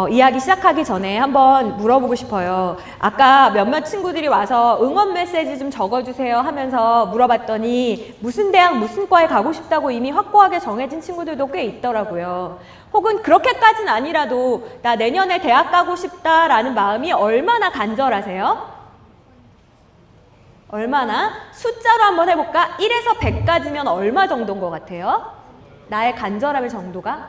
이야기 시작하기 전에 한번 물어보고 싶어요. 아까 몇몇 친구들이 와서 응원 메시지 좀 적어주세요 하면서 물어봤더니 무슨 대학 무슨 과에 가고 싶다고 이미 확고하게 정해진 친구들도 꽤 있더라고요. 혹은 그렇게까지는 아니라도 나 내년에 대학 가고 싶다라는 마음이 얼마나 간절하세요? 얼마나? 숫자로 한번 해볼까? 1에서 100까지면 얼마 정도인 것 같아요? 나의 간절함의 정도가?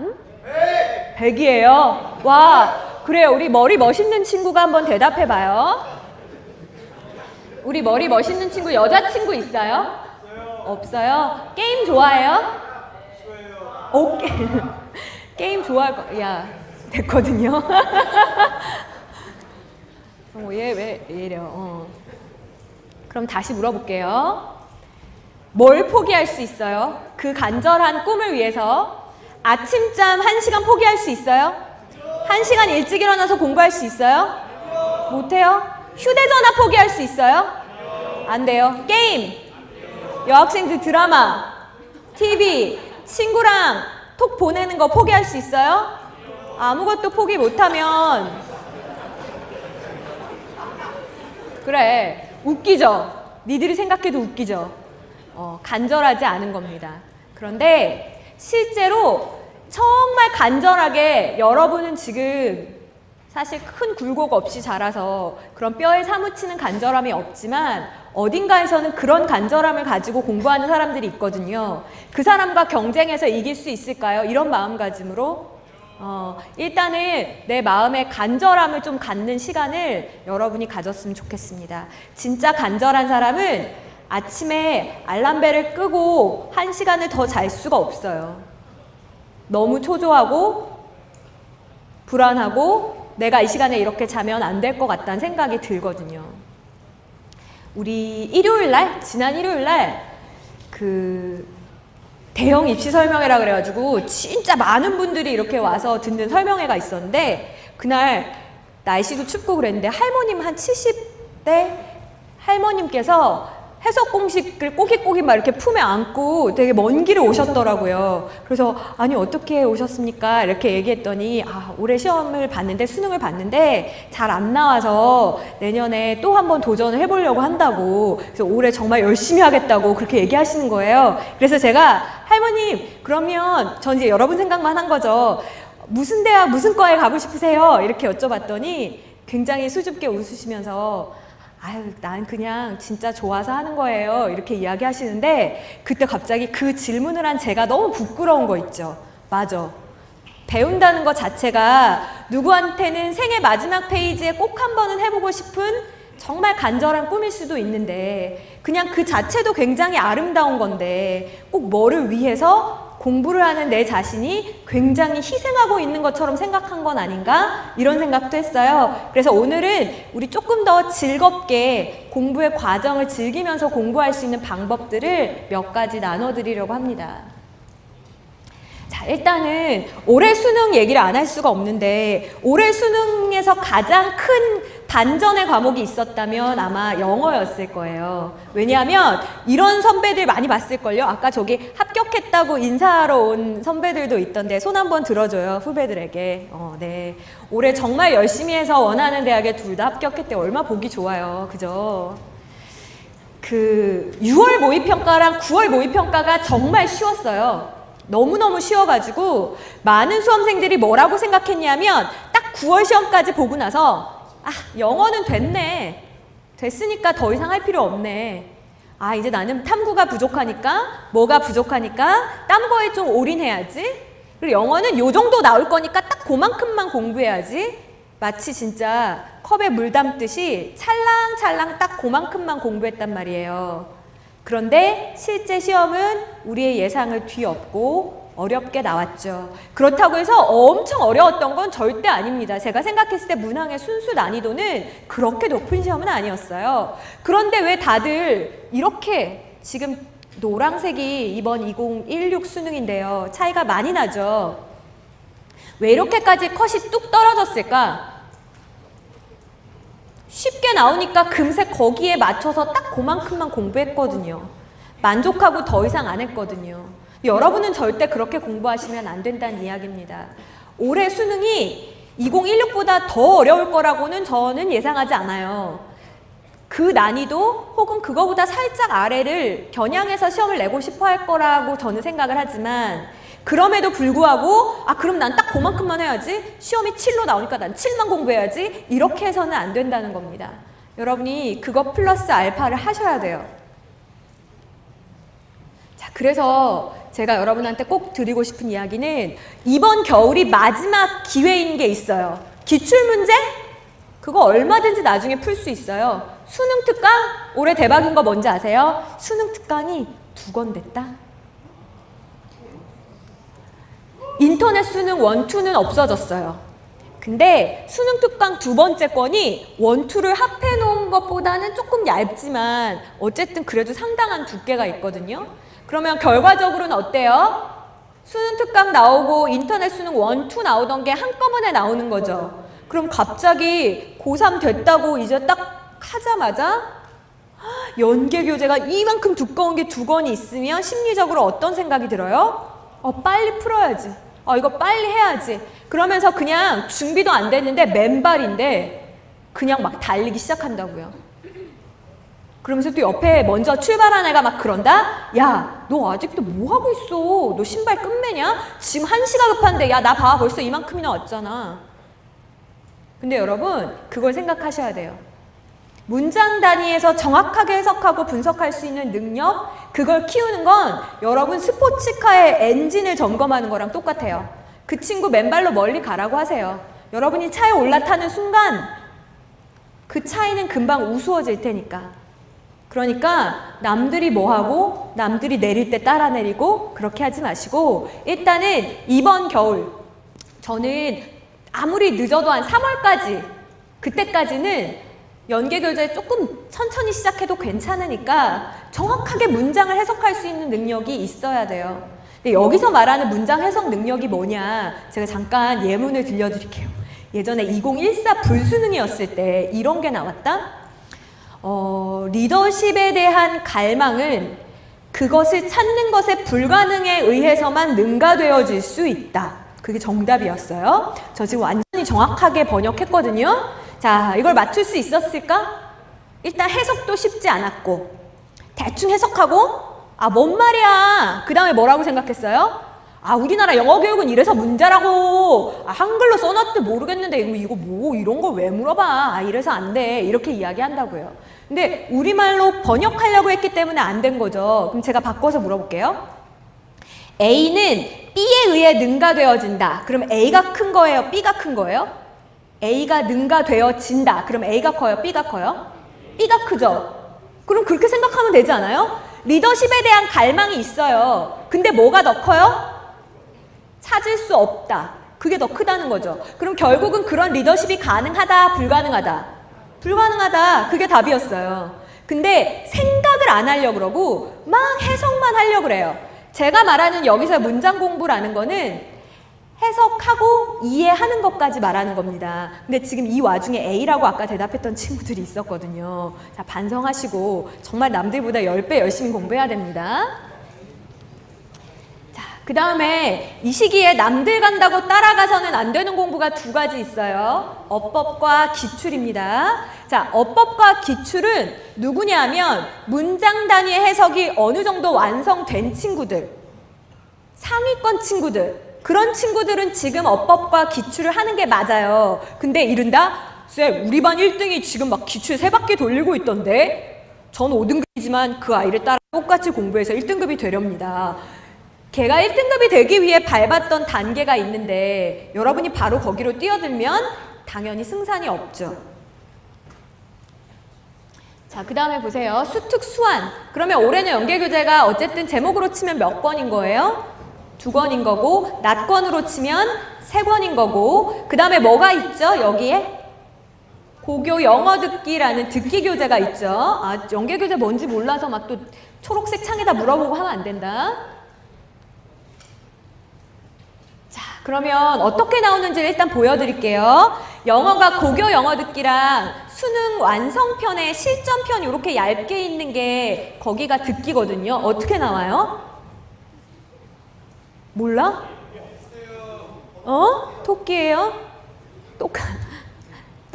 100이에요. 와, 그래요. 우리 머리 멋있는 친구가 한번 대답해봐요. 우리 머리 멋있는 친구, 여자친구 있어요? 없어요? 게임 좋아해요? 오케이. 게임 좋아할 거, 야, 됐거든요. 얘 왜 이래요? 그럼 다시 물어볼게요. 뭘 포기할 수 있어요? 그 간절한 꿈을 위해서 아침잠 1시간 포기할 수 있어요? 1시간 일찍 일어나서 공부할 수 있어요? 못해요? 휴대전화 포기할 수 있어요? 안 돼요. 게임, 여학생들 드라마, TV, 친구랑 톡 보내는 거 포기할 수 있어요? 아무것도 포기 못하면 그래, 웃기죠? 니들이 생각해도 웃기죠? 간절하지 않은 겁니다. 그런데 실제로 정말 간절하게 여러분은 지금 사실 큰 굴곡 없이 자라서 그런 뼈에 사무치는 간절함이 없지만 어딘가에서는 그런 간절함을 가지고 공부하는 사람들이 있거든요. 그 사람과 경쟁해서 이길 수 있을까요? 이런 마음가짐으로 일단은 내 마음의 간절함을 좀 갖는 시간을 여러분이 가졌으면 좋겠습니다. 진짜 간절한 사람은 아침에 알람벨을 끄고 1시간을 더 잘 수가 없어요. 너무 초조하고 불안하고 내가 이 시간에 이렇게 자면 안 될 것 같다는 생각이 들거든요. 우리 지난 일요일날 대형 입시 설명회라 그래가지고 진짜 많은 분들이 이렇게 와서 듣는 설명회가 있었는데 그날 날씨도 춥고 그랬는데 할머님 한 70대 할머님께서 해석 공식을 꼬깃꼬깃 막 이렇게 품에 안고 되게 먼 길을 오셨더라고요. 그래서 아니 어떻게 오셨습니까? 이렇게 얘기했더니 올해 시험을 봤는데 수능을 봤는데 잘 안 나와서 내년에 또 한번 도전을 해보려고 한다고 그래서 올해 정말 열심히 하겠다고 그렇게 얘기하시는 거예요. 그래서 제가 할머님 그러면 전 이제 여러분 생각만 한 거죠. 무슨 대학 무슨 과에 가고 싶으세요? 이렇게 여쭤봤더니 굉장히 수줍게 웃으시면서 난 그냥 진짜 좋아서 하는 거예요. 이렇게 이야기하시는데 그때 갑자기 그 질문을 한 제가 너무 부끄러운 거 있죠. 맞아. 배운다는 것 자체가 누구한테는 생애 마지막 페이지에 꼭 한 번은 해보고 싶은 정말 간절한 꿈일 수도 있는데 그냥 그 자체도 굉장히 아름다운 건데 꼭 뭐를 위해서 공부를 하는 내 자신이 굉장히 희생하고 있는 것처럼 생각한 건 아닌가? 이런 생각도 했어요. 그래서 오늘은 우리 조금 더 즐겁게 공부의 과정을 즐기면서 공부할 수 있는 방법들을 몇 가지 나눠드리려고 합니다. 자, 일단은 올해 수능 얘기를 안 할 수가 없는데 올해 수능에서 가장 큰 반전의 과목이 있었다면 아마 영어였을 거예요. 왜냐하면 이런 선배들 많이 봤을걸요. 아까 저기 합격했다고 인사하러 온 선배들도 있던데 손 한번 들어줘요. 후배들에게. 네. 올해 정말 열심히 해서 원하는 대학에 둘 다 합격했대. 얼마 보기 좋아요. 그죠? 6월 모의평가랑 9월 모의평가가 정말 쉬웠어요. 너무너무 쉬워가지고 많은 수험생들이 뭐라고 생각했냐면 딱 9월 시험까지 보고 나서 영어는 됐으니까 더 이상 할 필요 없네. 이제 나는 탐구가 부족하니까 뭐가 부족하니까 딴 거에 좀 올인해야지. 그리고 영어는 요 정도 나올 거니까 딱 그만큼만 공부해야지. 마치 진짜 컵에 물 담듯이 찰랑찰랑 딱 그만큼만 공부했단 말이에요. 그런데 실제 시험은 우리의 예상을 뒤엎고 어렵게 나왔죠. 그렇다고 해서 엄청 어려웠던 건 절대 아닙니다. 제가 생각했을 때 문항의 순수 난이도는 그렇게 높은 시험은 아니었어요. 그런데 왜 다들 이렇게 지금 노란색이 이번 2016 수능인데요. 차이가 많이 나죠. 왜 이렇게까지 컷이 뚝 떨어졌을까? 쉽게 나오니까 금세 거기에 맞춰서 딱 그만큼만 공부했거든요. 만족하고 더 이상 안 했거든요. 여러분은 절대 그렇게 공부하시면 안 된다는 이야기입니다. 올해 수능이 2016보다 더 어려울 거라고는 저는 예상하지 않아요. 그 난이도 혹은 그거보다 살짝 아래를 겨냥해서 시험을 내고 싶어 할 거라고 저는 생각을 하지만 그럼에도 불구하고 그럼 난 딱 그만큼만 해야지, 시험이 7로 나오니까 난 7만 공부해야지, 이렇게 해서는 안 된다는 겁니다. 여러분이 그거 플러스 알파를 하셔야 돼요. 자, 그래서 제가 여러분한테 꼭 드리고 싶은 이야기는 이번 겨울이 마지막 기회인 게 있어요. 기출문제? 그거 얼마든지 나중에 풀 수 있어요. 수능 특강? 올해 대박인 거 뭔지 아세요? 수능 특강이 2권 됐다. 인터넷 수능 1, 2는 없어졌어요. 근데 수능 특강 2번째 권이 1, 2를 합해 놓은 것보다는 조금 얇지만 어쨌든 그래도 상당한 두께가 있거든요. 그러면 결과적으로는 어때요? 수능 특강 나오고 인터넷 수능 1, 2 나오던 게 한꺼번에 나오는 거죠. 그럼 갑자기 고3 됐다고 이제 딱 하자마자 연계 교재가 이만큼 두꺼운 게 2권이 있으면 심리적으로 어떤 생각이 들어요? 빨리 풀어야지. 이거 빨리 해야지. 그러면서 그냥 준비도 안 됐는데 맨발인데 그냥 막 달리기 시작한다고요. 그러면서 또 옆에 먼저 출발한 애가 막 그런다? 야, 너 아직도 뭐 하고 있어? 너 신발 끝매냐? 지금 1시가 급한데, 야, 나 봐. 벌써 이만큼이나 왔잖아. 근데 여러분, 그걸 생각하셔야 돼요. 문장 단위에서 정확하게 해석하고 분석할 수 있는 능력, 그걸 키우는 건 여러분 스포츠카의 엔진을 점검하는 거랑 똑같아요. 그 친구 맨발로 멀리 가라고 하세요. 여러분이 차에 올라타는 순간 그 차이는 금방 우스워질 테니까. 그러니까 남들이 뭐하고 남들이 내릴 때 따라 내리고 그렇게 하지 마시고 일단은 이번 겨울 저는 아무리 늦어도 한 3월까지 그때까지는 연계교재 조금 천천히 시작해도 괜찮으니까 정확하게 문장을 해석할 수 있는 능력이 있어야 돼요. 근데 여기서 말하는 문장 해석 능력이 뭐냐, 제가 잠깐 예문을 들려드릴게요. 예전에 2014 불수능이었을 때 이런 게 나왔다. 리더십에 대한 갈망은 그것을 찾는 것의 불가능에 의해서만 능가되어질 수 있다. 그게 정답이었어요. 저 지금 완전히 정확하게 번역했거든요. 자, 이걸 맞출 수 있었을까? 일단 해석도 쉽지 않았고 대충 해석하고 뭔 말이야. 그 다음에 뭐라고 생각했어요? 우리나라 영어 교육은 이래서 문제라고. 한글로 써놨대 모르겠는데 이거 뭐 이런 걸 왜 물어봐. 이래서 안 돼. 이렇게 이야기한다고요. 근데 우리말로 번역하려고 했기 때문에 안 된 거죠. 그럼 제가 바꿔서 물어볼게요. A는 B에 의해 능가되어진다. 그럼 A가 큰 거예요? B가 큰 거예요? A가 능가되어진다. 그럼 A가 커요? B가 커요? B가 크죠? 그럼 그렇게 생각하면 되지 않아요? 리더십에 대한 갈망이 있어요. 근데 뭐가 더 커요? 찾을 수 없다. 그게 더 크다는 거죠. 그럼 결국은 그런 리더십이 가능하다, 불가능하다? 불가능하다. 그게 답이었어요. 근데 생각을 안 하려고 그러고 막 해석만 하려고 그래요. 제가 말하는 여기서 문장 공부라는 거는 해석하고 이해하는 것까지 말하는 겁니다. 근데 지금 이 와중에 A라고 아까 대답했던 친구들이 있었거든요. 자, 반성하시고 정말 남들보다 10배 열심히 공부해야 됩니다. 자, 그 다음에 이 시기에 남들 간다고 따라가서는 안 되는 공부가 2가지 있어요. 어법과 기출입니다. 자, 어법과 기출은 누구냐면 문장 단위의 해석이 어느 정도 완성된 친구들, 상위권 친구들, 그런 친구들은 지금 어법과 기출을 하는 게 맞아요. 근데 이른다? 쌤, 우리 반 1등이 지금 막 기출 3바퀴 돌리고 있던데? 전 5등급이지만 그 아이를 따라 똑같이 공부해서 1등급이 되렵니다. 걔가 1등급이 되기 위해 밟았던 단계가 있는데 여러분이 바로 거기로 뛰어들면 당연히 승산이 없죠. 자, 그 다음에 보세요. 수특, 수완. 그러면 올해는 연계교재가 어쨌든 제목으로 치면 몇 권인 거예요? 2권인 거고, 낮권으로 치면 3권인 거고, 그 다음에 뭐가 있죠? 여기에 고교 영어 듣기라는 듣기 교재가 있죠. 연계교재 뭔지 몰라서 막 또 초록색 창에다 물어보고 하면 안 된다. 자, 그러면 어떻게 나오는지를 일단 보여드릴게요. 영어가 고교 영어 듣기랑 수능 완성편에 실전편 이렇게 얇게 있는 게 거기가 듣기거든요. 어떻게 나와요? 몰라? 토끼예요?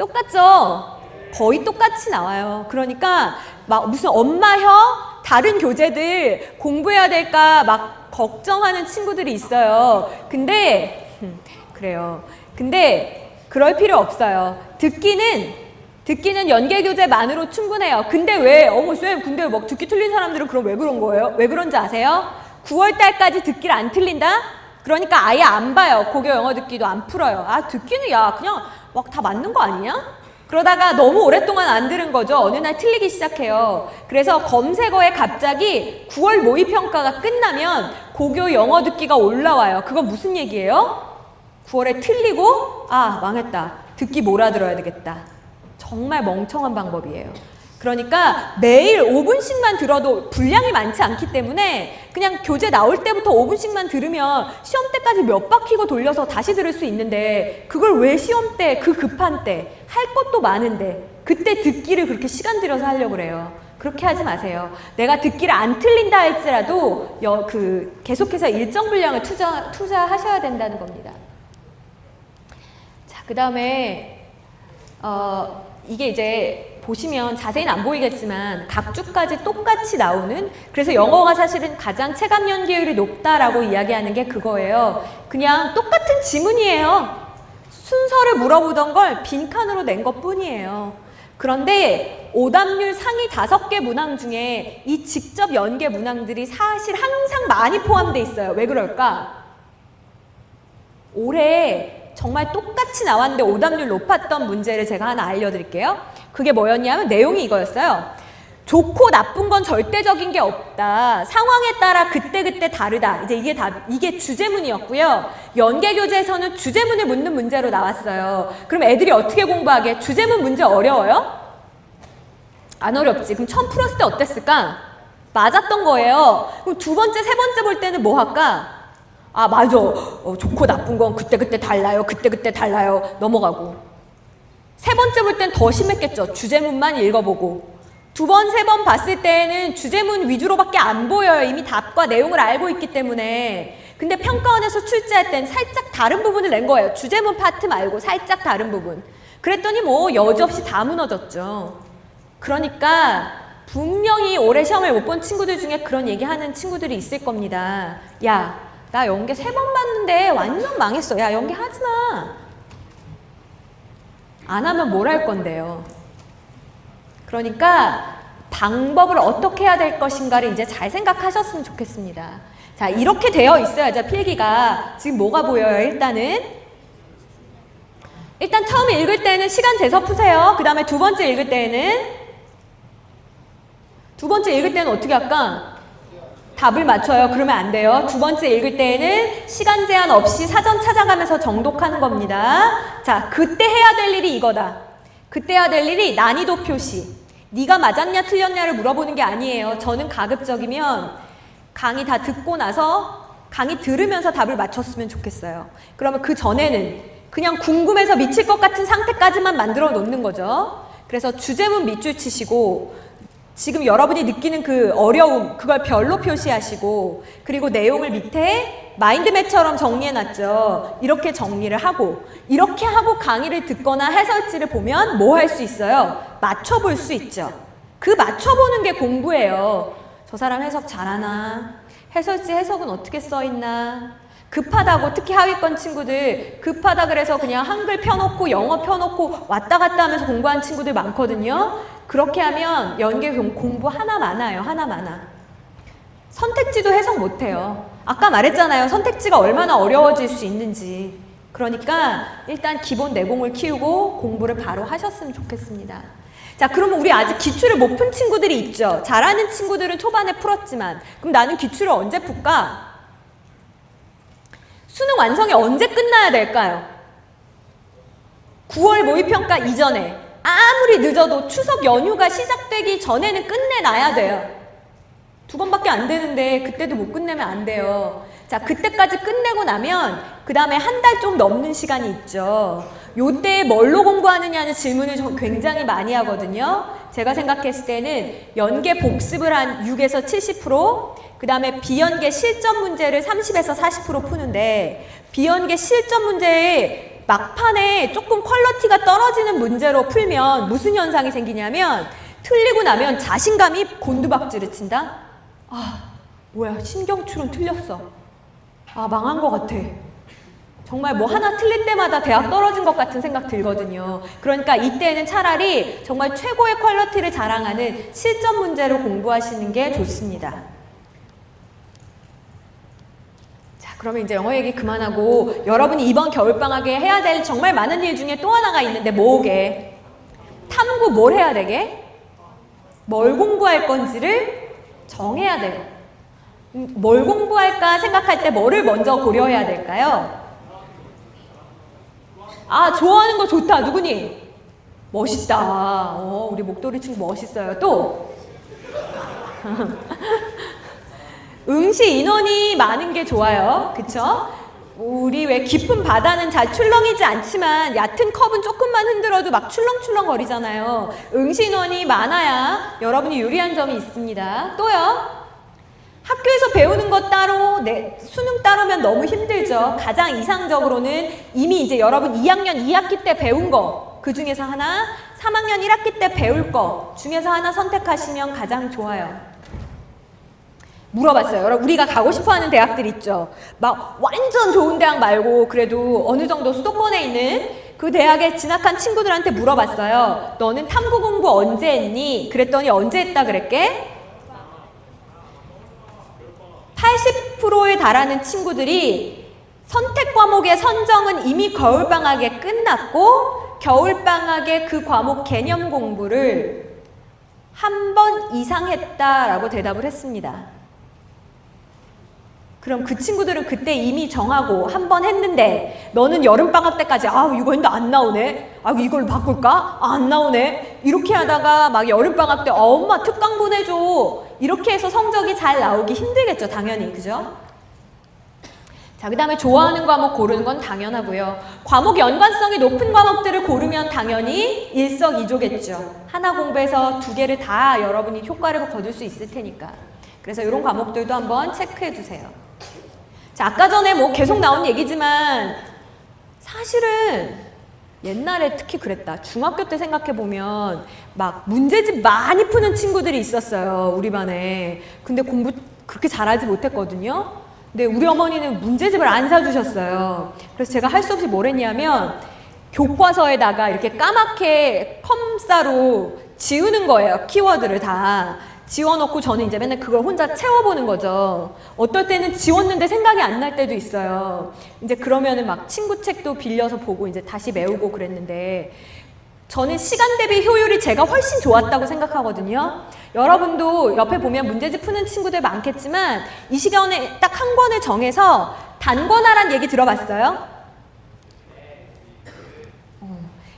똑같죠? 거의 똑같이 나와요. 그러니까 막 무슨 엄마형 다른 교재들 공부해야 될까 막 걱정하는 친구들이 있어요. 근데 그래요. 근데 그럴 필요 없어요. 듣기는 연계 교재만으로 충분해요. 근데 왜 어머 쌤 근데 막 듣기 틀린 사람들은 그럼 왜 그런 거예요? 왜 그런지 아세요? 9월 달까지 듣기를 안 틀린다? 그러니까 아예 안 봐요. 고교 영어 듣기도 안 풀어요. 아 듣기는 야 그냥 막 다 맞는 거 아니냐? 그러다가 너무 오랫동안 안 들은 거죠. 어느 날 틀리기 시작해요. 그래서 검색어에 갑자기 9월 모의평가가 끝나면 고교 영어 듣기가 올라와요. 그건 무슨 얘기예요? 9월에 틀리고 아 망했다. 듣기 몰아들어야 되겠다. 정말 멍청한 방법이에요. 그러니까 매일 5분씩만 들어도 분량이 많지 않기 때문에 그냥 교재 나올 때부터 5분씩만 들으면 시험 때까지 몇 바퀴고 돌려서 다시 들을 수 있는데 그걸 왜 시험 때 그 급한 때 할 것도 많은데 그때 듣기를 그렇게 시간 들여서 하려고 그래요. 그렇게 하지 마세요. 내가 듣기를 안 틀린다 할지라도 계속해서 일정 분량을 투자하셔야 된다는 겁니다. 자, 그 다음에 이게 이제 보시면 자세히는 안 보이겠지만 각 주까지 똑같이 나오는 그래서 영어가 사실은 가장 체감 연계율이 높다라고 이야기하는 게 그거예요. 그냥 똑같은 지문이에요. 순서를 물어보던 걸 빈칸으로 낸 것 뿐이에요. 그런데 오답률 상위 5개 문항 중에 이 직접 연계 문항들이 사실 항상 많이 포함되어 있어요. 왜 그럴까? 올해 정말 똑같이 나왔는데 오답률 높았던 문제를 제가 하나 알려드릴게요. 그게 뭐였냐면 내용이 이거였어요. 좋고 나쁜 건 절대적인 게 없다. 상황에 따라 그때그때 다르다. 이제 이게 주제문이었고요. 연계교재에서는 주제문을 묻는 문제로 나왔어요. 그럼 애들이 어떻게 공부하게? 주제문 문제 어려워요? 안 어렵지. 그럼 처음 풀었을 때 어땠을까? 맞았던 거예요. 그럼 두 번째, 세 번째 볼 때는 뭐 할까? 아 맞아. 좋고 나쁜 건 그때그때 달라요. 그때그때 달라요. 넘어가고. 세 번째 볼 땐 더 심했겠죠. 주제문만 읽어보고. 두 번, 세 번 봤을 때는 주제문 위주로밖에 안 보여요. 이미 답과 내용을 알고 있기 때문에. 근데 평가원에서 출제할 땐 살짝 다른 부분을 낸 거예요. 주제문 파트 말고 살짝 다른 부분. 그랬더니 뭐 여지없이 다 무너졌죠. 그러니까 분명히 올해 시험을 못 본 친구들 중에 그런 얘기하는 친구들이 있을 겁니다. 야, 나 연계 3번 봤는데 완전 망했어. 야, 연계 하지 마. 안 하면 뭘 할 건데요. 그러니까 방법을 어떻게 해야 될 것인가를 이제 잘 생각하셨으면 좋겠습니다. 자, 이렇게 되어 있어야죠. 필기가. 지금 뭐가 보여요? 일단 처음에 읽을 때는 시간 재서 푸세요. 그 다음에 두 번째 읽을 때는 어떻게 할까? 답을 맞춰요. 그러면 안 돼요. 두 번째 읽을 때에는 시간 제한 없이 사전 찾아가면서 정독하는 겁니다. 자, 그때 해야 될 일이 이거다. 그때 해야 될 일이 난이도 표시. 네가 맞았냐 틀렸냐를 물어보는 게 아니에요. 저는 가급적이면 강의 다 듣고 나서 강의 들으면서 답을 맞췄으면 좋겠어요. 그러면 그 전에는 그냥 궁금해서 미칠 것 같은 상태까지만 만들어 놓는 거죠. 그래서 주제문 밑줄 치시고 지금 여러분이 느끼는 그 어려움 그걸 별로 표시하시고 그리고 내용을 밑에 마인드맵처럼 정리해놨죠. 이렇게 정리를 하고 이렇게 하고 강의를 듣거나 해설지를 보면 뭐 할 수 있어요? 맞춰볼 수 있죠. 그 맞춰보는 게 공부예요. 저 사람 해석 잘하나? 해설지 해석은 어떻게 써있나? 급하다고 특히 하위권 친구들 급하다 그래서 그냥 한글 펴놓고 영어 펴놓고 왔다 갔다 하면서 공부한 친구들 많거든요. 그렇게 하면 연계 공부 하나 많아요. 하나 많아. 선택지도 해석 못해요. 아까 말했잖아요. 선택지가 얼마나 어려워질 수 있는지. 그러니까 일단 기본 내공을 키우고 공부를 바로 하셨으면 좋겠습니다. 자, 그러면 우리 아직 기출을 못 푼 친구들이 있죠. 잘하는 친구들은 초반에 풀었지만 그럼 나는 기출을 언제 풀까? 수능 완성이 언제 끝나야 될까요? 9월 모의평가 이전에 아무리 늦어도 추석 연휴가 시작되기 전에는 끝내놔야 돼요. 2번밖에 안 되는데 그때도 못 끝내면 안 돼요. 자, 그때까지 끝내고 나면 그 다음에 한 달 좀 넘는 시간이 있죠. 요때 뭘로 공부하느냐는 질문을 굉장히 많이 하거든요. 제가 생각했을 때는 연계 복습을 한 6에서 70%, 그 다음에 비연계 실전 문제를 30에서 40% 푸는데 비연계 실전 문제에 막판에 조금 퀄리티가 떨어지는 문제로 풀면 무슨 현상이 생기냐면 틀리고 나면 자신감이 곤두박질을 친다? 아, 뭐야, 신경추론 틀렸어. 아, 망한 것 같아. 정말 뭐 하나 틀릴 때마다 대학 떨어진 것 같은 생각 들거든요. 그러니까 이때는 차라리 정말 최고의 퀄리티를 자랑하는 실전 문제를 공부하시는 게 좋습니다. 자, 그러면 이제 영어 얘기 그만하고 여러분이 이번 겨울방학에 해야 될 정말 많은 일 중에 또 하나가 있는데 뭐게? 탐구 뭘 해야 되게? 뭘 공부할 건지를 정해야 돼요. 뭘 공부할까 생각할 때 뭐를 먼저 고려해야 될까요? 아, 좋아하는 거 좋다. 누구니? 멋있다. 우리 목도리 친구 멋있어요. 또? 응시 인원이 많은 게 좋아요. 그쵸? 우리 왜 깊은 바다는 잘 출렁이지 않지만 얕은 컵은 조금만 흔들어도 막 출렁출렁 거리잖아요. 응시 인원이 많아야 여러분이 유리한 점이 있습니다. 또요? 학교에서 배우는 것 따로, 수능 따로면 너무 힘들죠. 가장 이상적으로는 이미 이제 여러분 2학년 2학기 때 배운 거, 그 중에서 하나, 3학년 1학기 때 배울 거 중에서 하나 선택하시면 가장 좋아요. 물어봤어요. 여러분, 우리가 가고 싶어하는 대학들 있죠. 막 완전 좋은 대학 말고 그래도 어느 정도 수도권에 있는 그 대학에 진학한 친구들한테 물어봤어요. 너는 탐구 공부 언제 했니? 그랬더니 언제 했다 그랬게? 80%에 달하는 친구들이 선택 과목의 선정은 이미 겨울방학에 끝났고 겨울방학에 그 과목 개념 공부를 한 번 이상 했다라고 대답을 했습니다. 그럼 그 친구들은 그때 이미 정하고 한 번 했는데 너는 여름방학 때까지 이거 했는데 안 나오네? 이걸 바꿀까? 안 나오네? 이렇게 하다가 막 여름방학 때 엄마 특강 보내줘. 이렇게 해서 성적이 잘 나오기 힘들겠죠. 당연히. 그죠? 자, 그 다음에 좋아하는 과목 고르는 건 당연하고요. 과목 연관성이 높은 과목들을 고르면 당연히 일석이조겠죠. 하나 공부해서 두 개를 다 여러분이 효과를 거둘 수 있을 테니까. 그래서 이런 과목들도 한번 체크해 주세요. 자, 아까 전에 뭐 계속 나온 얘기지만 사실은 옛날에 특히 그랬다. 중학교 때 생각해보면 막 문제집 많이 푸는 친구들이 있었어요. 우리 반에. 근데 공부 그렇게 잘하지 못했거든요. 근데 우리 어머니는 문제집을 안 사주셨어요. 그래서 제가 할 수 없이 뭘 했냐면 교과서에다가 이렇게 까맣게 컴싸로 지우는 거예요. 키워드를 다. 지워놓고 저는 이제 맨날 그걸 혼자 채워보는 거죠. 어떨 때는 지웠는데 생각이 안 날 때도 있어요. 이제 그러면은 막 친구 책도 빌려서 보고 이제 다시 메우고 그랬는데 저는 시간 대비 효율이 제가 훨씬 좋았다고 생각하거든요. 여러분도 옆에 보면 문제집 푸는 친구들 많겠지만 이 시간에 딱 한 권을 정해서 단권화란 얘기 들어봤어요?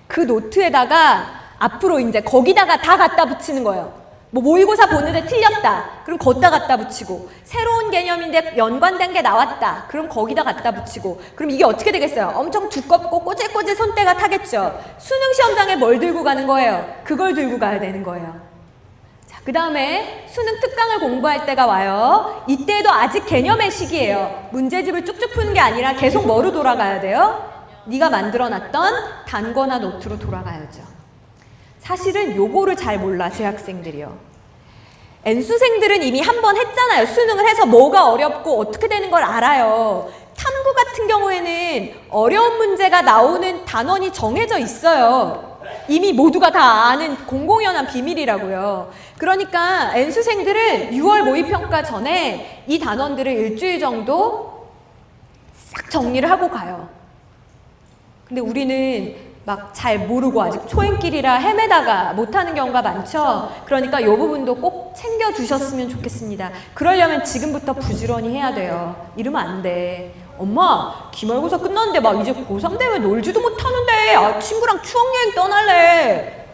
그 노트에다가 앞으로 이제 거기다가 다 갖다 붙이는 거예요. 뭐 모의고사 보는데 틀렸다. 그럼 거기다 갖다 붙이고 새로운 개념인데 연관된 게 나왔다. 그럼 거기다 갖다 붙이고 그럼 이게 어떻게 되겠어요? 엄청 두껍고 꼬질꼬질 손때가 타겠죠. 수능 시험장에 뭘 들고 가는 거예요? 그걸 들고 가야 되는 거예요. 자, 그 다음에 수능 특강을 공부할 때가 와요. 이때도 아직 개념의 시기예요. 문제집을 쭉쭉 푸는 게 아니라 계속 뭐로 돌아가야 돼요? 네가 만들어놨던 단권화 노트로 돌아가야죠. 사실은 요거를 잘 몰라, 재학생들이요. N수생들은 이미 한 번 했잖아요. 수능을 해서 뭐가 어렵고 어떻게 되는 걸 알아요. 탐구 같은 경우에는 어려운 문제가 나오는 단원이 정해져 있어요. 이미 모두가 다 아는 공공연한 비밀이라고요. 그러니까 N수생들은 6월 모의평가 전에 이 단원들을 일주일 정도 싹 정리를 하고 가요. 근데 우리는 막 잘 모르고 아직 초행길이라 헤매다가 못하는 경우가 많죠. 그러니까 이 부분도 꼭 챙겨주셨으면 좋겠습니다. 그러려면 지금부터 부지런히 해야 돼요. 이러면 안 돼. 엄마, 기말고사 끝났는데 막 이제 고3 되면 놀지도 못하는데 친구랑 추억여행 떠날래.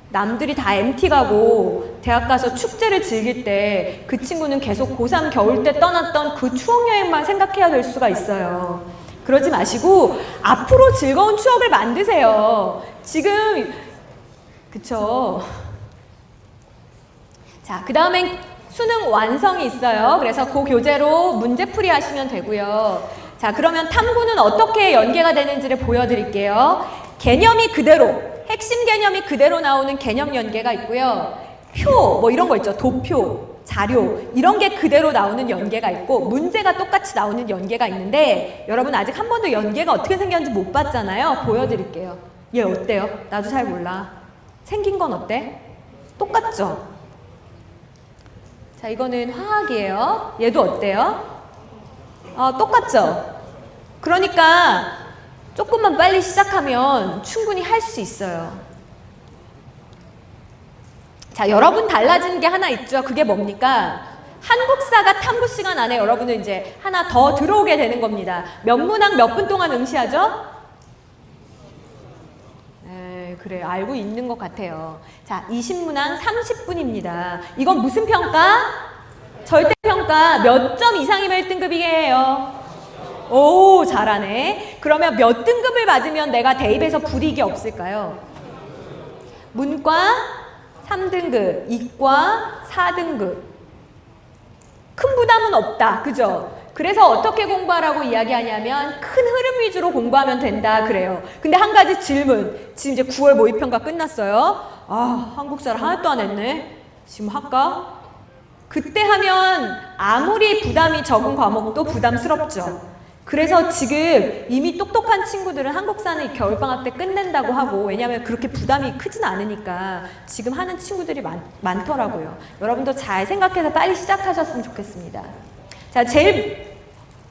남들이 다 MT 가고 대학 가서 축제를 즐길 때 그 친구는 계속 고3 겨울 때 떠났던 그 추억여행만 생각해야 될 수가 있어요. 그러지 마시고 앞으로 즐거운 추억을 만드세요. 지금 그쵸? 자, 그 다음엔 수능 완성이 있어요. 그래서 그 교재로 문제풀이 하시면 되고요. 자, 그러면 탐구는 어떻게 연계가 되는지를 보여드릴게요. 개념이 그대로, 핵심 개념이 그대로 나오는 개념 연계가 있고요. 표, 뭐 이런 거 있죠. 도표, 자료, 이런 게 그대로 나오는 연계가 있고, 문제가 똑같이 나오는 연계가 있는데, 여러분 아직 한 번도 연계가 어떻게 생겼는지 못 봤잖아요. 보여드릴게요. 얘 어때요? 나도 잘 몰라. 생긴 건 어때? 똑같죠? 자, 이거는 화학이에요. 얘도 어때요? 똑같죠? 그러니까 조금만 빨리 시작하면 충분히 할 수 있어요. 자, 여러분 달라지는 게 하나 있죠. 그게 뭡니까? 한국사가 탐구 시간 안에 여러분은 이제 하나 더 들어오게 되는 겁니다. 몇 문항 몇 분 동안 응시하죠? 네, 그래요. 알고 있는 것 같아요. 자, 20문항 30분입니다. 이건 무슨 평가? 절대평가. 몇 점 이상이면 1등급이에요? 오, 잘하네. 그러면 몇 등급을 받으면 내가 대입에서 불이익이 없을까요? 문과 3등급, 이과 4등급. 큰 부담은 없다. 그죠? 그래서 어떻게 공부하라고 이야기하냐면 큰 흐름 위주로 공부하면 된다 그래요. 근데 한 가지 질문. 지금 이제 9월 모의평가 끝났어요. 아, 한국사를 하나도 안 했네. 지금 할까? 그때 하면 아무리 부담이 적은 과목도 부담스럽죠. 그래서 지금 이미 똑똑한 친구들은 한국사는 겨울방학 때 끝낸다고 하고, 왜냐하면 그렇게 부담이 크진 않으니까 지금 하는 친구들이 많더라고요. 여러분도 잘 생각해서 빨리 시작하셨으면 좋겠습니다. 자,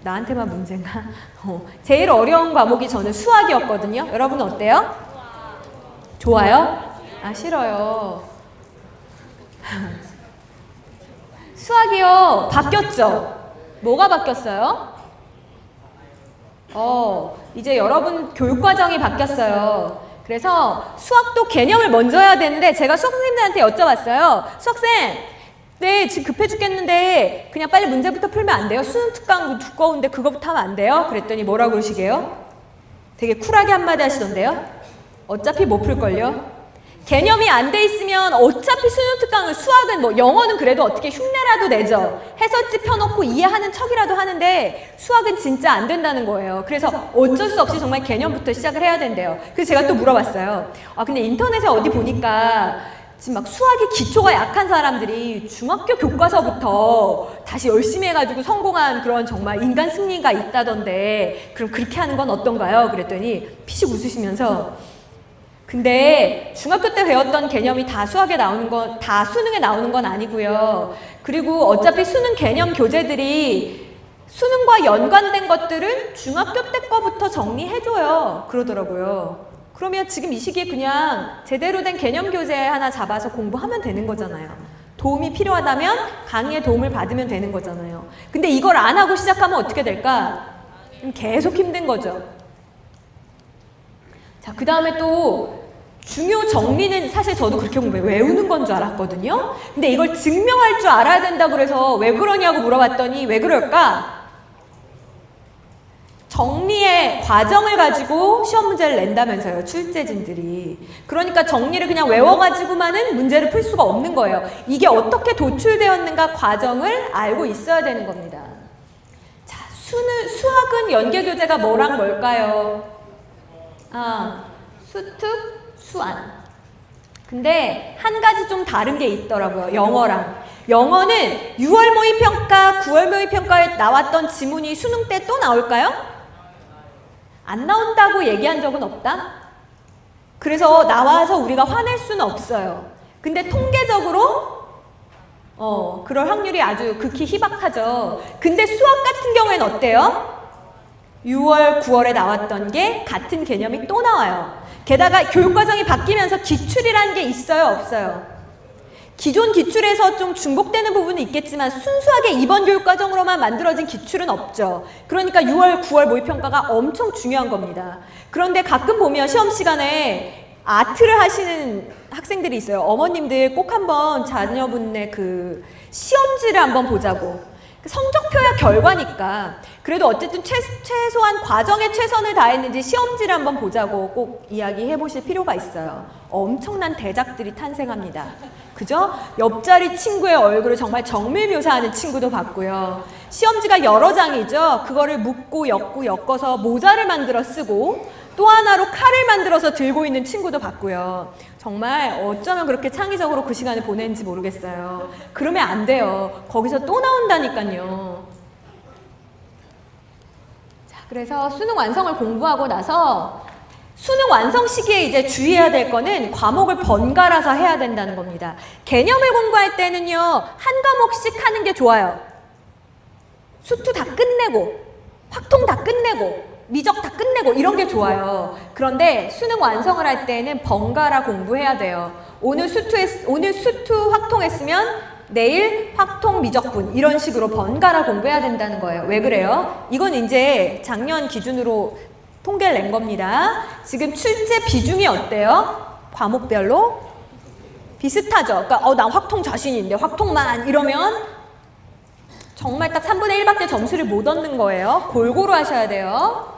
나한테만 문제인가? 제일 어려운 과목이 저는 수학이었거든요. 여러분 어때요? 좋아요? 아, 싫어요. 수학이요. 바뀌었죠? 뭐가 바뀌었어요? 이제 여러분 교육과정이 바뀌었어요. 그래서 수학도 개념을 먼저 해야 되는데 제가 수학 선생님들한테 여쭤봤어요. 수학쌤, 네, 지금 급해 죽겠는데 그냥 빨리 문제부터 풀면 안 돼요? 수능 특강 두꺼운데 그거부터 하면 안 돼요? 그랬더니 뭐라고 그러시게요? 되게 쿨하게 한마디 하시던데요? 어차피 못 풀걸요? 개념이 안 돼 있으면 어차피 수능 특강은 수학은 뭐 영어는 그래도 어떻게 흉내라도 내죠. 해설지 펴놓고 이해하는 척이라도 하는데 수학은 진짜 안 된다는 거예요. 그래서 어쩔 수 없이 정말 개념부터 시작을 해야 된대요. 그래서 제가 또 물어봤어요. 근데 인터넷에 어디 보니까 지금 막 수학이 기초가 약한 사람들이 중학교 교과서부터 다시 열심히 해가지고 성공한 그런 정말 인간 승리가 있다던데 그럼 그렇게 하는 건 어떤가요? 그랬더니 피식 웃으시면서 근데 중학교 때 배웠던 개념이 다 수학에 나오는 건, 다 수능에 나오는 건 아니고요. 그리고 어차피 수능 개념 교재들이 수능과 연관된 것들은 중학교 때 거부터 정리해줘요. 그러더라고요. 그러면 지금 이 시기에 그냥 제대로 된 개념 교재 하나 잡아서 공부하면 되는 거잖아요. 도움이 필요하다면 강의의 도움을 받으면 되는 거잖아요. 근데 이걸 안 하고 시작하면 어떻게 될까? 계속 힘든 거죠. 자, 그 다음에 또 중요 정리는 사실 저도 그렇게 공부해 외우는 건 줄 알았거든요. 근데 이걸 증명할 줄 알아야 된다고 그래서 왜 그러냐고 물어봤더니 왜 그럴까? 정리의 과정을 가지고 시험 문제를 낸다면서요, 출제진들이. 그러니까 정리를 그냥 외워가지고만은 문제를 풀 수가 없는 거예요. 이게 어떻게 도출되었는가 과정을 알고 있어야 되는 겁니다. 자, 수학은 연계교재가 뭐랑 뭘까요? 수특, 수안. 근데 한 가지 좀 다른 게 있더라고요. 영어랑. 영어는 6월 모의평가, 9월 모의평가에 나왔던 지문이 수능 때 또 나올까요? 안 나온다고 얘기한 적은 없다? 그래서 나와서 우리가 화낼 수는 없어요. 근데 통계적으로 그럴 확률이 아주 극히 희박하죠. 근데 수학 같은 경우에는 어때요? 6월, 9월에 나왔던 게 같은 개념이 또 나와요. 게다가 교육과정이 바뀌면서 기출이라는 게 있어요, 없어요? 기존 기출에서 좀 중복되는 부분은 있겠지만 순수하게 이번 교육과정으로만 만들어진 기출은 없죠. 그러니까 6월, 9월 모의평가가 엄청 중요한 겁니다. 그런데 가끔 보면 시험 시간에 아트를 하시는 학생들이 있어요. 어머님들 꼭 한번 자녀분의 그 시험지를 한번 보자고. 성적표야 결과니까. 그래도 어쨌든 최소한 과정에 최선을 다했는지 시험지를 한번 보자고 꼭 이야기해 보실 필요가 있어요. 엄청난 대작들이 탄생합니다. 그죠? 옆자리 친구의 얼굴을 정말 정밀 묘사하는 친구도 봤고요. 시험지가 여러 장이죠. 그거를 묶고 엮어서 모자를 만들어 쓰고 또 하나로 칼을 만들어서 들고 있는 친구도 봤고요. 정말 어쩌면 그렇게 창의적으로 그 시간을 보냈는지 모르겠어요. 그러면 안 돼요. 거기서 또 나온다니까요. 자, 그래서 수능 완성을 공부하고 나서 수능 완성 시기에 이제 주의해야 될 거는 과목을 번갈아서 해야 된다는 겁니다. 개념을 공부할 때는요, 한 과목씩 하는 게 좋아요. 수투 다 끝내고, 확통 다 끝내고, 미적 다 끝내고 이런 게 좋아요. 그런데 수능 완성을 할 때는 번갈아 공부해야 돼요. 오늘 수투 확통했으면 내일 확통 미적분 이런 식으로 번갈아 공부해야 된다는 거예요. 왜 그래요? 이건 이제 작년 기준으로 통계를 낸 겁니다. 지금 출제 비중이 어때요? 과목별로 비슷하죠. 그러니까 나 확통 자신인데 확통만 이러면 정말 딱 3분의 1밖에 점수를 못 얻는 거예요. 골고루 하셔야 돼요.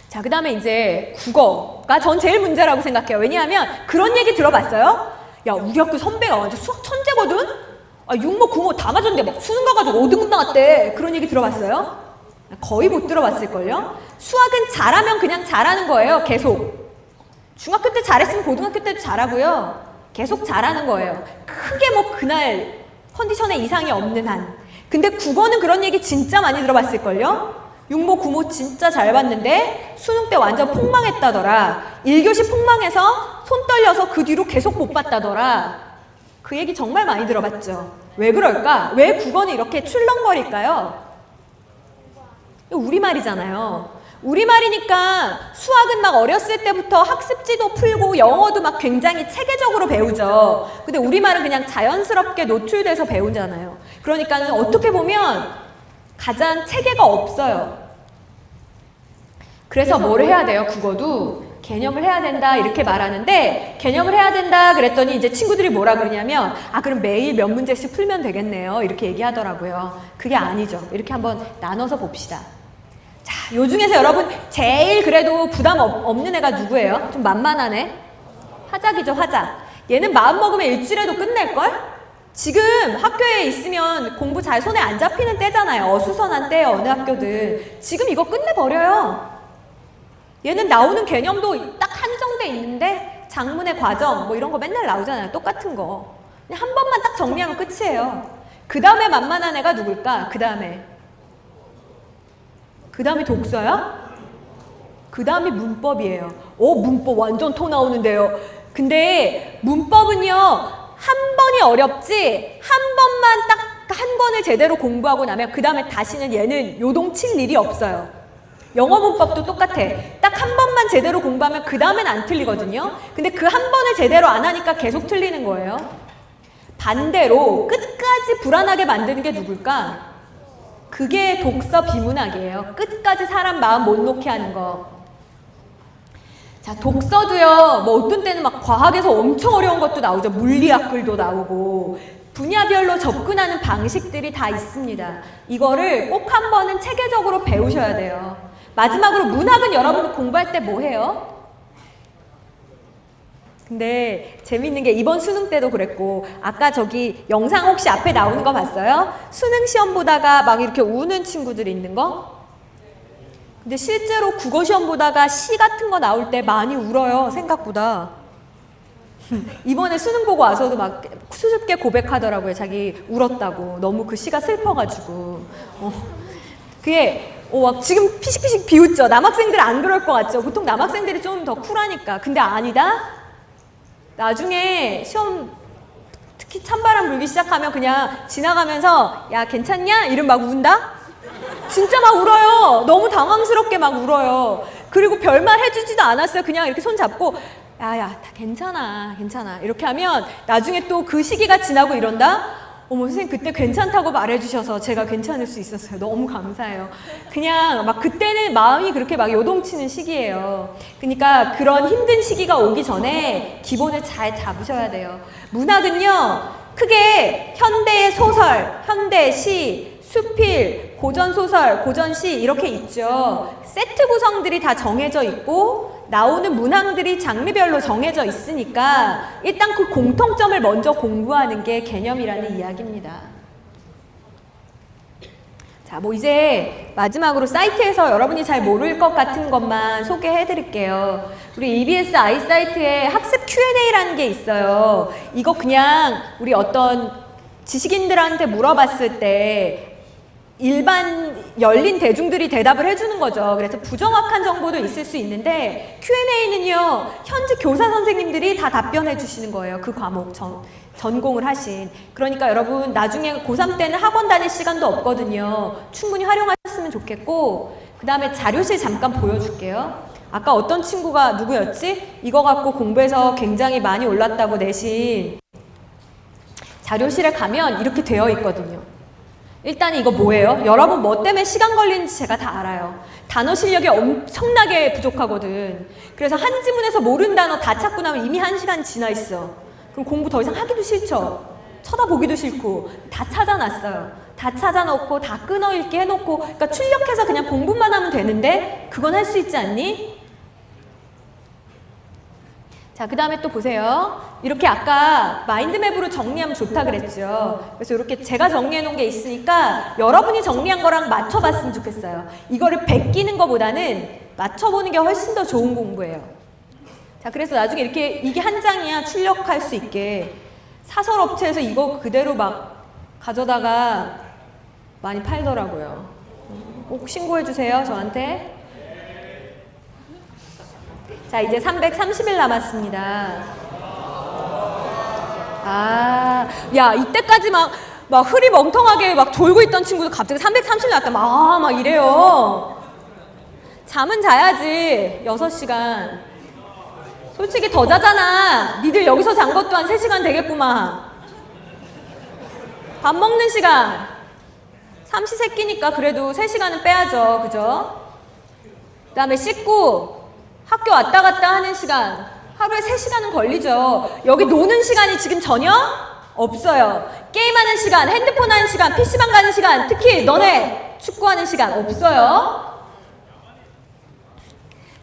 자, 그 다음에 이제 국어가 전 제일 문제라고 생각해요. 왜냐하면 그런 얘기 들어봤어요? 야, 우리 학교 선배가 완전 수학 천재거든? 아, 6모, 9모 다 맞았는데 막 수능 가가지고 5등급 나왔대. 그런 얘기 들어봤어요? 거의 못 들어봤을걸요? 수학은 잘하면 그냥 잘하는 거예요. 계속. 중학교 때 잘했으면 고등학교 때도 잘하고요. 계속 잘하는 거예요. 크게 뭐 그날 컨디션에 이상이 없는 한. 근데 국어는 그런 얘기 진짜 많이 들어봤을걸요? 6모, 9모 진짜 잘 봤는데 수능 때 완전 폭망했다더라. 1교시 폭망해서 손 떨려서 그 뒤로 계속 못 봤다더라. 그 얘기 정말 많이 들어봤죠. 왜 그럴까? 왜 국어는 이렇게 출렁거릴까요? 우리말이잖아요. 우리말이니까 수학은 막 어렸을 때부터 학습지도 풀고 영어도 막 굉장히 체계적으로 배우죠. 근데 우리말은 그냥 자연스럽게 노출돼서 배우잖아요. 그러니까는 어떻게 보면 가장 체계가 없어요. 그래서 뭐를 해야 돼요? 국어도 개념을 해야 된다 이렇게 말하는데 개념을 해야 된다 그랬더니 이제 친구들이 뭐라 그러냐면 그럼 매일 몇 문제씩 풀면 되겠네요 이렇게 얘기하더라고요. 그게 아니죠. 이렇게 한번 나눠서 봅시다. 자, 요 중에서 여러분 제일 그래도 부담 없는 애가 누구예요? 좀 만만하네. 화작이죠, 화작. 얘는 마음먹으면 일주일에도 끝낼걸? 지금 학교에 있으면 공부 잘 손에 안 잡히는 때잖아요. 어수선한 때예요, 어느 학교든. 지금 이거 끝내버려요. 얘는 나오는 개념도 딱 한정돼 있는데 장문의 과정 뭐 이런 거 맨날 나오잖아요. 똑같은 거. 그냥 한 번만 딱 정리하면 끝이에요. 그 다음에 만만한 애가 누굴까? 그 다음에 독서야? 그 다음이 문법이에요. 문법 완전 토 나오는데요. 근데 문법은요. 한 번이 어렵지 한 번만 딱 한 권을 제대로 공부하고 나면 그 다음에 다시는 얘는 요동칠 일이 없어요. 영어 문법도 똑같아. 딱 한 번만 제대로 공부하면 그 다음엔 안 틀리거든요. 근데 그 한 번을 제대로 안 하니까 계속 틀리는 거예요. 반대로 끝까지 불안하게 만드는 게 누굴까? 그게 독서 비문학이에요. 끝까지 사람 마음 못 놓게 하는 거. 자, 독서도요, 뭐 어떤 때는 막 과학에서 엄청 어려운 것도 나오죠. 물리학 글도 나오고. 분야별로 접근하는 방식들이 다 있습니다. 이거를 꼭 한 번은 체계적으로 배우셔야 돼요. 마지막으로 문학은 여러분 공부할 때 뭐 해요? 근데 재밌는 게 이번 수능 때도 그랬고 아까 저기 영상 혹시 앞에 나오는 거 봤어요? 수능 시험 보다가 막 이렇게 우는 친구들이 있는 거? 근데 실제로 국어 시험 보다가 시 같은 거 나올 때 많이 울어요. 생각보다. 이번에 수능 보고 와서도 막 수줍게 고백하더라고요. 자기 울었다고. 너무 그 시가 슬퍼가지고. 그게 지금 피식피식 비웃죠. 남학생들 안 그럴 것 같죠. 보통 남학생들이 좀 더 쿨하니까. 근데 아니다. 나중에 시험 특히 찬바람 불기 시작하면 그냥 지나가면서 야 괜찮냐? 이름 막 운다? 진짜 막 울어요. 너무 당황스럽게 막 울어요. 그리고 별말 해주지도 않았어요. 그냥 이렇게 손 잡고 야, 다 괜찮아. 이렇게 하면 나중에 또 그 시기가 지나고 이런다? 어머, 선생님 그때 괜찮다고 말해주셔서 제가 괜찮을 수 있었어요. 너무 감사해요. 그냥 막 그때는 마음이 그렇게 막 요동치는 시기예요. 그러니까 그런 힘든 시기가 오기 전에 기본을 잘 잡으셔야 돼요. 문학은요, 크게 현대의 소설, 현대시, 수필, 고전소설, 고전시 이렇게 있죠. 세트 구성들이 다 정해져 있고 나오는 문항들이 장르별로 정해져 있으니까 일단 그 공통점을 먼저 공부하는 게 개념이라는 이야기입니다. 자, 뭐 이제 마지막으로 사이트에서 여러분이 잘 모를 것 같은 것만 소개해 드릴게요. 우리 EBS 아이사이트에 학습 Q&A라는 게 있어요. 이거 그냥 우리 어떤 지식인들한테 물어봤을 때 일반 열린 대중들이 대답을 해주는 거죠. 그래서 부정확한 정보도 있을 수 있는데 Q&A는요, 현지 교사 선생님들이 다 답변해 주시는 거예요. 그 과목 전공을 하신. 그러니까 여러분 나중에 고3 때는 학원 다닐 시간도 없거든요. 충분히 활용하셨으면 좋겠고, 그 다음에 자료실 잠깐 보여줄게요. 아까 어떤 친구가 누구였지? 이거 갖고 공부해서 굉장히 많이 올랐다고 내신 자료실에 가면 이렇게 되어 있거든요. 일단 이거 뭐예요? 여러분 뭐 때문에 시간 걸리는지 제가 다 알아요. 단어 실력이 엄청나게 부족하거든. 그래서 한 지문에서 모르는 단어 다 찾고 나면 이미 1시간 지나 있어. 그럼 공부 더 이상 하기도 싫죠. 쳐다보기도 싫고 다 찾아놨어요. 다 찾아놓고 다 끊어읽기 해놓고, 그러니까 출력해서 그냥 공부만 하면 되는데 그건 할 수 있지 않니? 자, 그 다음에 또 보세요. 이렇게 아까 마인드맵으로 정리하면 좋다 그랬죠. 그래서 이렇게 제가 정리해 놓은 게 있으니까 여러분이 정리한 거랑 맞춰봤으면 좋겠어요. 이거를 베끼는 것보다는 맞춰보는 게 훨씬 더 좋은 공부예요. 자, 그래서 나중에 이렇게 이게 한 장이야 출력할 수 있게 사설업체에서 이거 그대로 막 가져다가 많이 팔더라고요. 꼭 신고해 주세요, 저한테. 자, 이제 330일 남았습니다. 아, 야, 이때까지 막 흐리멍텅하게 막 졸고 있던 친구도 갑자기 330일 났다. 막 이래요. 잠은 자야지, 6시간. 솔직히 더 자잖아. 니들 여기서 잔 것도 한 3시간 되겠구만. 밥 먹는 시간. 삼시세끼니까 그래도 3시간은 빼야죠. 그죠? 그 다음에 씻고 학교 왔다 갔다 하는 시간. 하루에 3시간은 걸리죠. 여기 노는 시간이 지금 전혀 없어요. 게임하는 시간, 핸드폰 하는 시간, PC방 가는 시간, 특히 너네 축구하는 시간 없어요.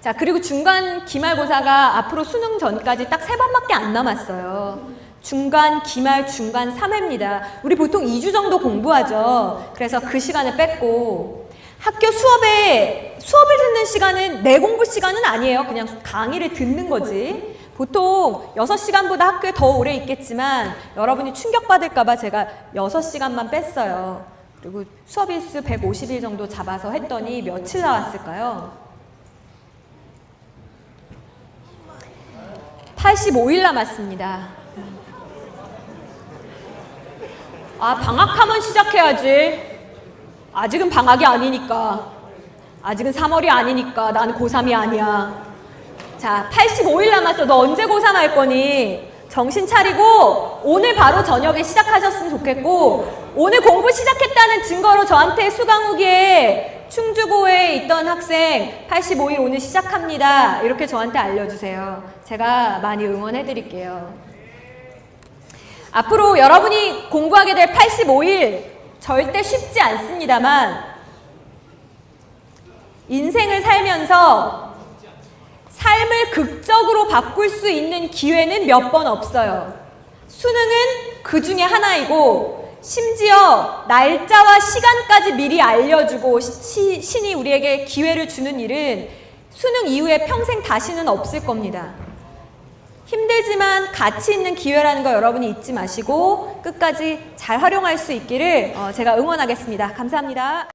자, 그리고 중간 기말고사가 앞으로 수능 전까지 딱 3번밖에 안 남았어요. 중간, 기말, 중간 3회입니다. 우리 보통 2주 정도 공부하죠. 그래서 그 시간을 뺐고, 학교 수업을 듣는 시간은 내 공부 시간은 아니에요. 그냥 강의를 듣는 거지. 보통 6시간보다 학교에 더 오래 있겠지만 여러분이 충격받을까봐 제가 6시간만 뺐어요. 그리고 수업 일수 150일 정도 잡아서 했더니 며칠 나왔을까요? 85일 남았습니다. 아, 방학하면 시작해야지. 아직은 방학이 아니니까. 아직은 3월이 아니니까. 나는 고3이 아니야. 자, 85일 남았어. 너 언제 고3 할 거니? 정신 차리고 오늘 바로 저녁에 시작하셨으면 좋겠고, 오늘 공부 시작했다는 증거로 저한테 수강후기에 충주고에 있던 학생 85일 오늘 시작합니다. 이렇게 저한테 알려주세요. 제가 많이 응원해 드릴게요. 앞으로 여러분이 공부하게 될 85일 절대 쉽지 않습니다만, 인생을 살면서 삶을 극적으로 바꿀 수 있는 기회는 몇 번 없어요. 수능은 그 중에 하나이고, 심지어 날짜와 시간까지 미리 알려주고 신이 우리에게 기회를 주는 일은 수능 이후에 평생 다시는 없을 겁니다. 힘들지만 가치 있는 기회라는 거 여러분이 잊지 마시고 끝까지 잘 활용할 수 있기를 제가 응원하겠습니다. 감사합니다.